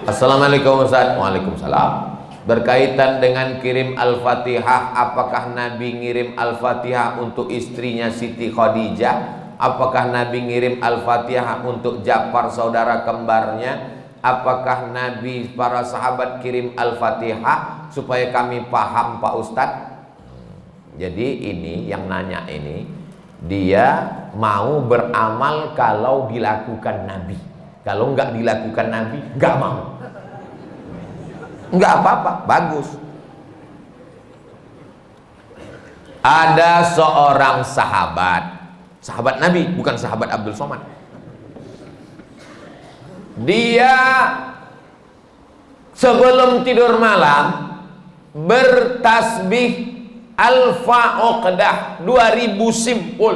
Assalamualaikum Ustaz. Waalaikumsalam. Berkaitan dengan kirim Al-Fatihah, apakah Nabi ngirim Al-Fatihah untuk istrinya Siti Khadijah? Apakah Nabi ngirim Al-Fatihah untuk Ja'far saudara kembarnya? Apakah Nabi para sahabat kirim Al-Fatihah? Supaya kami paham Pak Ustadz. Jadi ini yang nanya ini, dia mau beramal kalau dilakukan Nabi. Kalau nggak dilakukan Nabi, nggak mau. Nggak apa-apa, bagus. Ada seorang sahabat Nabi, bukan sahabat Abdul Somad. Dia sebelum tidur malam bertasbih alfa uqdah 2000 simpul.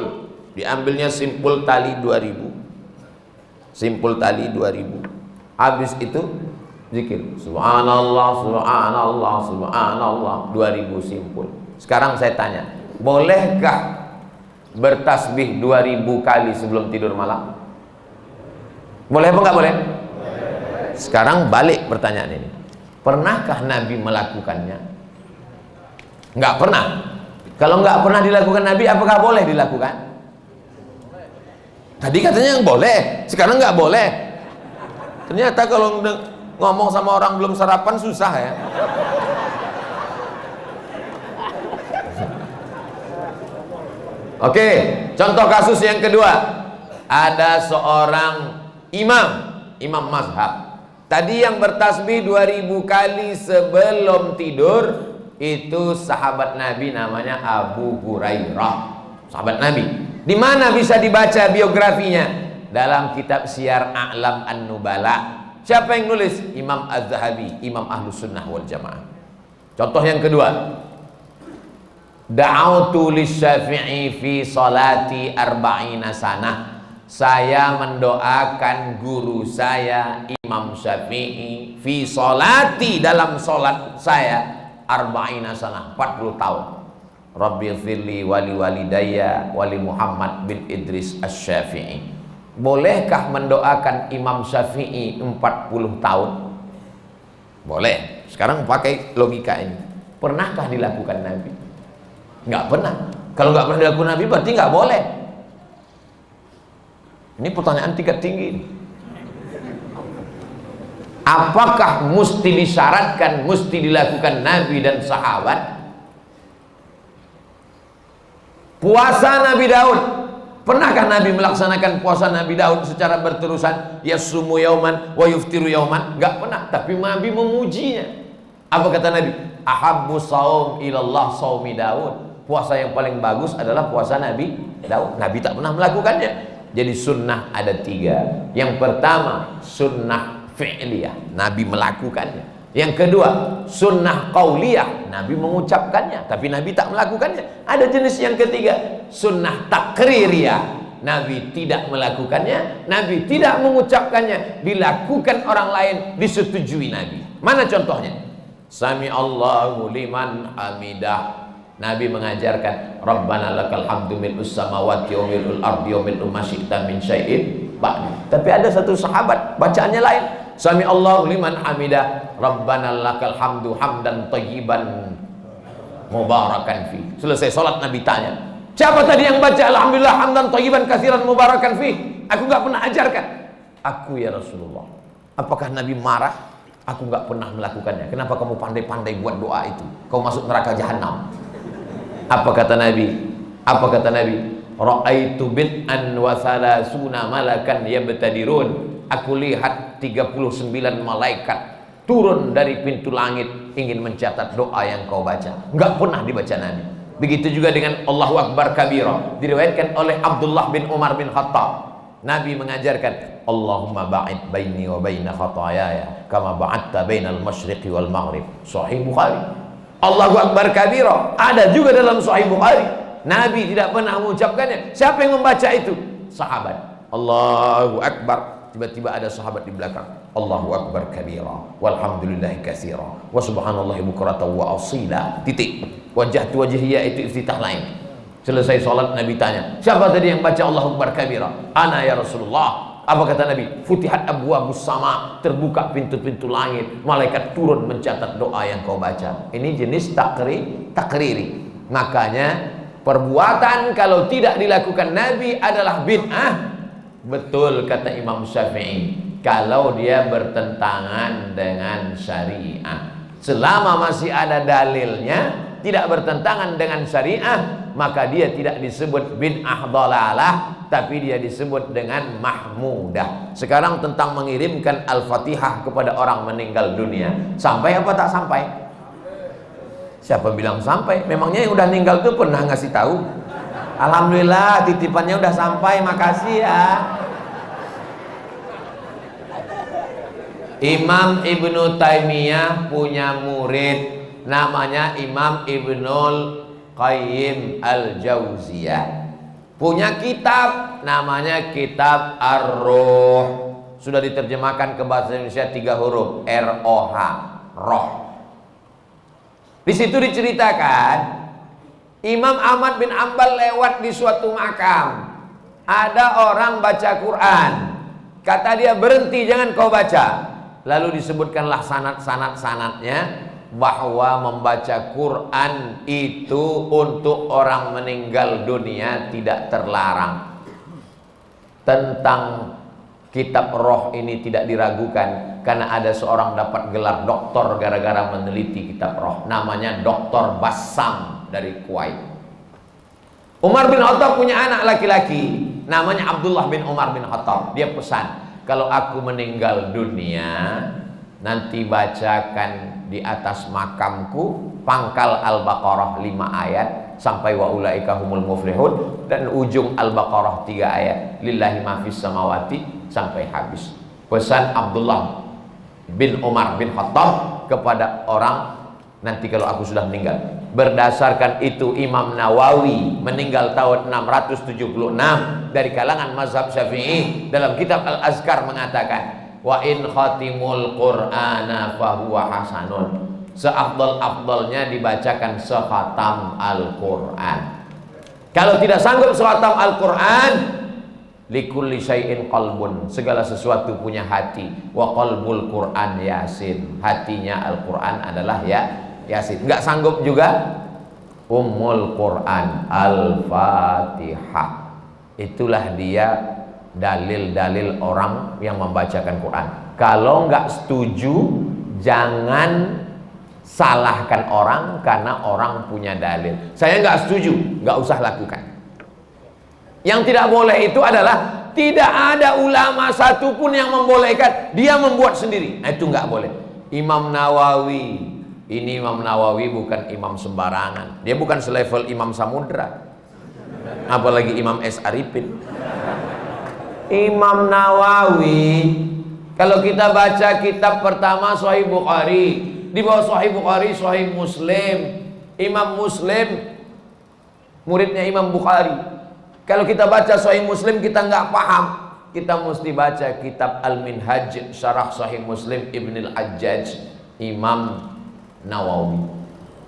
Diambilnya simpul tali 2000. Simpul tali 2000. Habis itu zikir subhanallah subhanallah subhanallah 2000 simpul. Sekarang saya tanya, bolehkah bertasbih 2000 kali sebelum tidur malam? Boleh apa enggak boleh? Sekarang balik pertanyaan ini, pernahkah Nabi melakukannya? Enggak pernah. Kalau enggak pernah dilakukan Nabi, apakah boleh dilakukan? Tadi katanya yang boleh, sekarang enggak boleh. Ternyata kalau ngomong sama orang belum sarapan susah ya. Oke, contoh kasus yang kedua. Ada seorang imam mazhab. Tadi yang bertasbih 2000 kali sebelum tidur itu sahabat Nabi, namanya Abu Hurairah. Sahabat Nabi. Di mana bisa dibaca biografinya? Dalam kitab Syiar A'lam An-Nubala. Siapa yang nulis? Imam Az-Zahabi, Imam Ahlus Sunnah wal Jamaah. Contoh yang kedua, da'autu lisyafi'i fi salati arba'ina sanah. Saya mendoakan guru saya Imam Syafi'i fi salati, dalam salat saya arba'ina sanah, 40 tahun. Rabbi firli wali walidayya wali Muhammad bin Idris Asy-Syafi'i. Bolehkah mendoakan Imam Syafi'i 40 tahun? Boleh. Sekarang pakai logika ini. Pernahkah dilakukan Nabi? Nggak pernah. Kalau nggak pernah dilakukan Nabi berarti nggak boleh. Ini pertanyaan tingkat tinggi. Apakah mesti disyaratkan, mesti dilakukan Nabi dan sahabat? Puasa Nabi Daud, pernahkah Nabi melaksanakan puasa Nabi Daud secara berterusan? Yasumu yauman wa yuftiru yauman? Enggak pernah, tapi Nabi memujinya. Apa kata Nabi? Ahabbu shaum ilallah shaumi Daud. Puasa yang paling bagus adalah puasa Nabi Daud. Nabi tak pernah melakukannya. Jadi sunnah ada 3. Yang pertama sunnah fi'liyah, Nabi melakukannya. Yang kedua sunnah qauliyah, Nabi mengucapkannya tapi Nabi tak melakukannya. Ada jenis yang ketiga, sunnah takririyah, Nabi tidak melakukannya, Nabi tidak mengucapkannya, dilakukan orang lain, disetujui Nabi. Mana contohnya? Sami Allahu liman hamidah, Nabi mengajarkan Rabbana lakal hamdu mil'us samawati wa mil'ul ardi wa mil'u ma syi'ta min syai'in ba'd. Tapi ada satu sahabat bacaannya lain. Sami Allahu liman hamidah, Rabbana lakal hamdu hamdan thayyiban mubarakan fi. Selesai salat Nabi tanya, siapa tadi yang baca alhamdulillah hamdan thayyiban katsiran mubarakan fi? Aku enggak pernah ajarkan. Aku ya Rasulullah. Apakah Nabi marah? Aku enggak pernah melakukannya. Kenapa kamu pandai-pandai buat doa itu? Kau masuk neraka jahanam. Apa kata Nabi? Apa kata Nabi? Ra'aitu bid'an wa salasuna malakan yabtadirun. Aku lihat 39 malaikat turun dari pintu langit ingin mencatat doa yang kau baca. Enggak pernah dibaca Nabi. Begitu juga dengan Allahu Akbar kabira, diriwayatkan oleh Abdullah bin Umar bin Khattab. Nabi mengajarkan Allahumma ba'id baini wa baina khataayaya kama ba'adta bainal masyriqi wal maghrib. Sahih Bukhari. Allahu Akbar kabira ada juga dalam Sahih Bukhari. Nabi tidak pernah mengucapkannya. Siapa yang membaca itu? Sahabat. Allahu Akbar. Tiba-tiba ada sahabat di belakang, Allahu Akbar kabira walhamdulillahi katsira wa subhanallahi bukratan wa asila. Titik. Wajah tu wajhiyya itu iftitah lain. Selesai sholat Nabi tanya, siapa tadi yang baca Allahu Akbar kabira? Ana ya Rasulullah. Apa kata Nabi? Futihat abwabus sama, terbuka pintu-pintu langit, malaikat turun mencatat doa yang kau baca. Ini jenis takriri. Makanya perbuatan kalau tidak dilakukan Nabi adalah bid'ah. Betul kata Imam Syafi'i, kalau dia bertentangan dengan syariah. Selama masih ada dalilnya, tidak bertentangan dengan syariah, maka dia tidak disebut bid'ah dhalalah, tapi dia disebut dengan mahmudah. Sekarang tentang mengirimkan Al-Fatihah kepada orang meninggal dunia, sampai apa tak sampai? Siapa bilang sampai? Memangnya yang udah meninggal tuh pernah ngasih tahu? Alhamdulillah titipannya udah sampai, makasih ya. Imam Ibnu Taimiyah punya murid namanya Imam Ibnul Qayyim Al-Jauziyah. Punya kitab namanya Kitab Ar-Ruh. Sudah diterjemahkan ke bahasa Indonesia 3 huruf, R-O-H, roh. Di situ diceritakan Imam Ahmad bin Ambal lewat di suatu makam. Ada orang baca Quran. Kata dia, berhenti, jangan kau baca. Lalu disebutkanlah sanad-sanadnya bahwa membaca Quran itu untuk orang meninggal dunia tidak terlarang. Tentang kitab roh ini tidak diragukan, karena ada seorang dapat gelar doktor gara-gara meneliti kitab roh, namanya Dr. Bassam dari Kuwait. Umar bin Khattab punya anak laki-laki namanya Abdullah bin Umar bin Khattab. Dia pesan, kalau aku meninggal dunia, nanti bacakan di atas makamku pangkal Al-Baqarah 5 ayat sampai wa ulaika humul muflihun, dan ujung Al-Baqarah 3 ayat lillahi ma fis samawati sampai habis. Pesan Abdullah bin Umar bin Khattab kepada orang nanti kalau aku sudah meninggal. Berdasarkan itu Imam Nawawi meninggal tahun 676 dari kalangan mazhab Syafi'i, dalam kitab Al-Azkar mengatakan, wa in khatimul qur'ana fahuwa hasanun, seafdal-afdalnya dibacakan sekhatam Al-Quran. Kalau tidak sanggup sekhatam Al-Quran, likulli syai'in qalbun, segala sesuatu punya hati, wa qalbul Quran Yasin, hatinya Al-Quran adalah Yasin. Enggak sanggup juga Ummul Quran Al-Fatihah. Itulah dia dalil-dalil orang yang membacakan Quran. Kalau nggak setuju, jangan salahkan orang karena orang punya dalil. Saya nggak setuju, nggak usah lakukan. Yang tidak boleh itu adalah tidak ada ulama satupun yang membolehkan, dia membuat sendiri. Nah, itu nggak boleh. Imam Nawawi, ini Imam Nawawi bukan imam sembarangan. Dia bukan selevel Imam Samudra, apalagi Imam S. Arifin. Imam Nawawi, kalau kita baca kitab pertama Sahih Bukhari, di bawah Sahih Bukhari Sahih Muslim. Imam Muslim muridnya Imam Bukhari. Kalau kita baca Sahih Muslim kita nggak paham, kita mesti baca kitab Al-Minhaj Syarah Sahih Muslim Ibn Al-Hajjaj Imam Nawawi.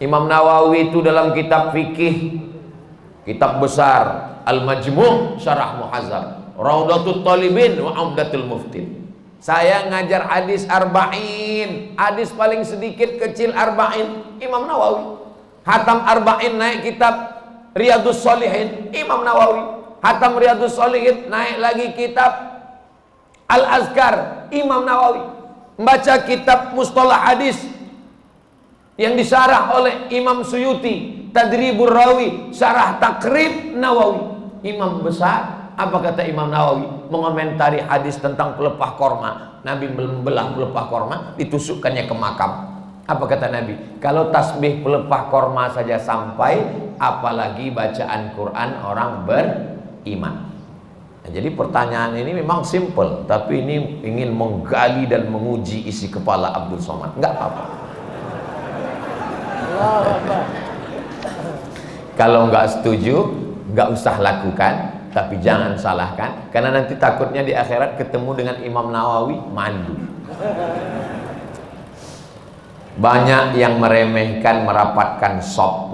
Imam Nawawi itu dalam kitab fikih, kitab besar Al-Majmu' Syarah Muhazzab, Raudatul Talibin wa Umdatul Muftin. Saya ngajar hadis arba'in, hadis paling sedikit kecil arba'in, Imam Nawawi. Hatam arba'in naik kitab Riyadus Shalihin, Imam Nawawi. Hatam Riyadus Shalihin naik lagi kitab Al-Azkar, Imam Nawawi. Membaca kitab Mustalah Hadis yang disyarah oleh Imam Suyuti, Tadribur Rawi, Syarah Takrib Nawawi. Imam besar. Apa kata Imam Nawawi? Mengomentari hadis tentang pelepah korma. Nabi membelah pelepah korma, ditusukkannya ke makam. Apa kata Nabi? Kalau tasbih pelepah korma saja sampai, apalagi bacaan Quran orang beriman. Nah, jadi pertanyaan ini memang simple, tapi ini ingin menggali dan menguji isi kepala Abdul Somad. Enggak apa-apa. Kalau nggak setuju, nggak usah lakukan, tapi jangan salahkan, karena nanti takutnya di akhirat ketemu dengan Imam Nawawi malu. Banyak yang meremehkan merapatkan sop.